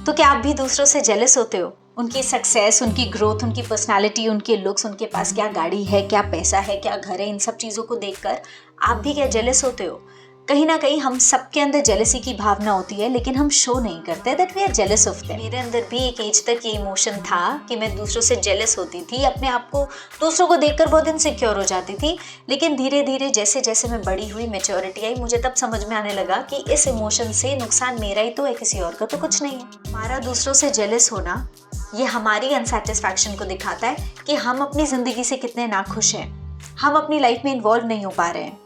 तो क्या आप भी दूसरों से जेलस होते हो? उनकी सक्सेस, उनकी ग्रोथ, उनकी पर्सनालिटी, उनके लुक्स, उनके पास क्या गाड़ी है, क्या पैसा है, क्या घर है, इन सब चीज़ों को देखकर आप भी क्या जेलस होते हो? कहीं ना कहीं हम सबके अंदर जेलसी की भावना होती है, लेकिन हम शो नहीं करते that we are jealous of them. मेरे अंदर भी एक एज तक ये इमोशन था कि मैं दूसरों से जेलस होती थी, अपने आप को दूसरों को देखकर बहुत इनसिक्योर हो जाती थी। लेकिन धीरे धीरे जैसे जैसे मैं बड़ी हुई, मैच्योरिटी आई, मुझे तब समझ में आने लगा कि इस इमोशन से नुकसान मेरा ही तो है, किसी और का तो कुछ नहीं है। हमारा दूसरों से जेलस होना ये हमारी अनसेटिस्फैक्शन को दिखाता है कि हम अपनी जिंदगी से कितने नाखुश हैं, हम अपनी लाइफ में इन्वॉल्व नहीं हो पा रहे हैं,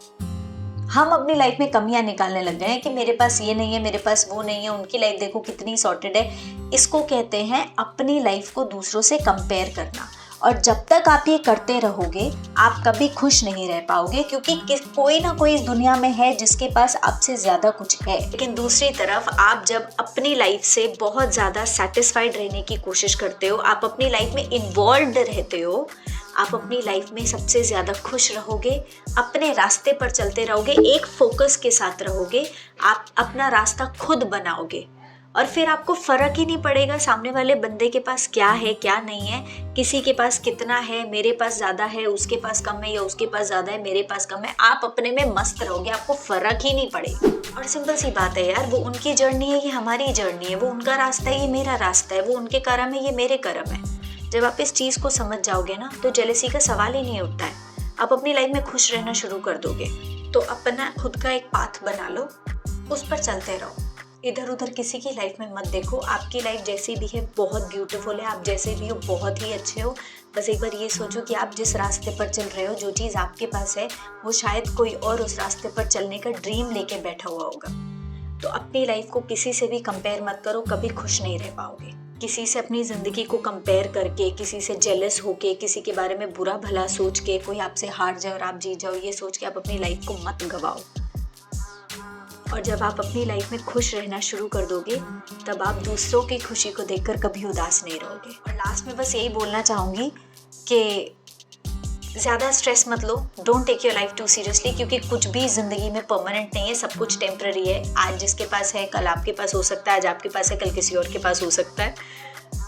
हम अपनी लाइफ में कमियां निकालने लग गए हैं कि मेरे पास ये नहीं है, मेरे पास वो नहीं है, उनकी लाइफ देखो कितनी सॉर्टेड है। इसको कहते हैं अपनी लाइफ को दूसरों से कंपेयर करना। और जब तक आप ये करते रहोगे आप कभी खुश नहीं रह पाओगे, क्योंकि कोई ना कोई इस दुनिया में है जिसके पास आपसे ज़्यादा कुछ है। लेकिन दूसरी तरफ आप जब अपनी लाइफ से बहुत ज़्यादा सेटिस्फाइड रहने की कोशिश करते हो, आप अपनी लाइफ में इन्वॉल्व्ड रहते हो, आप अपनी लाइफ में सबसे ज़्यादा खुश रहोगे, अपने रास्ते पर चलते रहोगे, एक फोकस के साथ रहोगे, आप अपना रास्ता खुद बनाओगे और फिर आपको फ़र्क ही नहीं पड़ेगा सामने वाले बंदे के पास क्या है क्या नहीं है, किसी के पास कितना है, मेरे पास ज़्यादा है, उसके पास कम है, या उसके पास ज़्यादा है, मेरे पास कम है। आप अपने में मस्त रहोगे, आपको फ़र्क ही नहीं पड़ेगा। और सिंपल सी बात है यार, वो उनकी जर्नी है, ये हमारी जर्नी है, वो उनका रास्ता है, ये मेरा रास्ता है, वो उनके कर्म है, ये मेरे कर्म है। जब आप इस चीज़ को समझ जाओगे ना तो जेलसी का सवाल ही नहीं उठता है। आप अपनी लाइफ में खुश रहना शुरू कर दोगे। तो अपना खुद का एक पाथ बना लो, उस पर चलते रहो, इधर उधर किसी की लाइफ में मत देखो। आपकी लाइफ जैसी भी है बहुत ब्यूटीफुल है, आप जैसे भी हो बहुत ही अच्छे हो। बस एक बार ये सोचो कि आप जिस रास्ते पर चल रहे हो, जो चीज़ आपके पास है, वो शायद कोई और उस रास्ते पर चलने का ड्रीम लेके बैठा हुआ होगा। तो अपनी लाइफ को किसी से भी कंपेयर मत करो, कभी खुश नहीं रह पाओगे। किसी से अपनी ज़िंदगी को कंपेयर करके, किसी से जेलस होके, किसी के बारे में बुरा भला सोच के, कोई आपसे हार जाए और आप जीत जाओ, ये सोच के आप अपनी लाइफ को मत गवाओ। और जब आप अपनी लाइफ में खुश रहना शुरू कर दोगे तब आप दूसरों की खुशी को देखकर कभी उदास नहीं रहोगे। और लास्ट में बस यही बोलना चाहूँगी कि ज़्यादा स्ट्रेस मत लो, don't take your life too seriously, क्योंकि कुछ भी ज़िंदगी में परमानेंट नहीं है, सब कुछ टेम्पररी है। आज जिसके पास है कल आपके पास हो सकता है, आज आपके पास है कल किसी और के पास हो सकता है।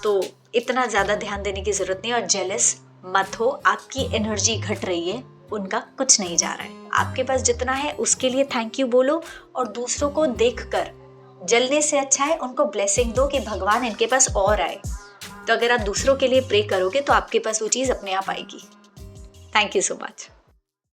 तो इतना ज़्यादा ध्यान देने की ज़रूरत नहीं। और जेलस मत हो, आपकी एनर्जी घट रही है, उनका कुछ नहीं जा रहा है। आपके पास जितना है उसके लिए थैंक यू बोलो, और दूसरों को देखकर जलने से अच्छा है उनको ब्लेसिंग दो कि भगवान इनके पास और आए। तो अगर आप दूसरों के लिए प्रे करोगे तो आपके पास वो चीज़ अपने आप आएगी। Thank you so much.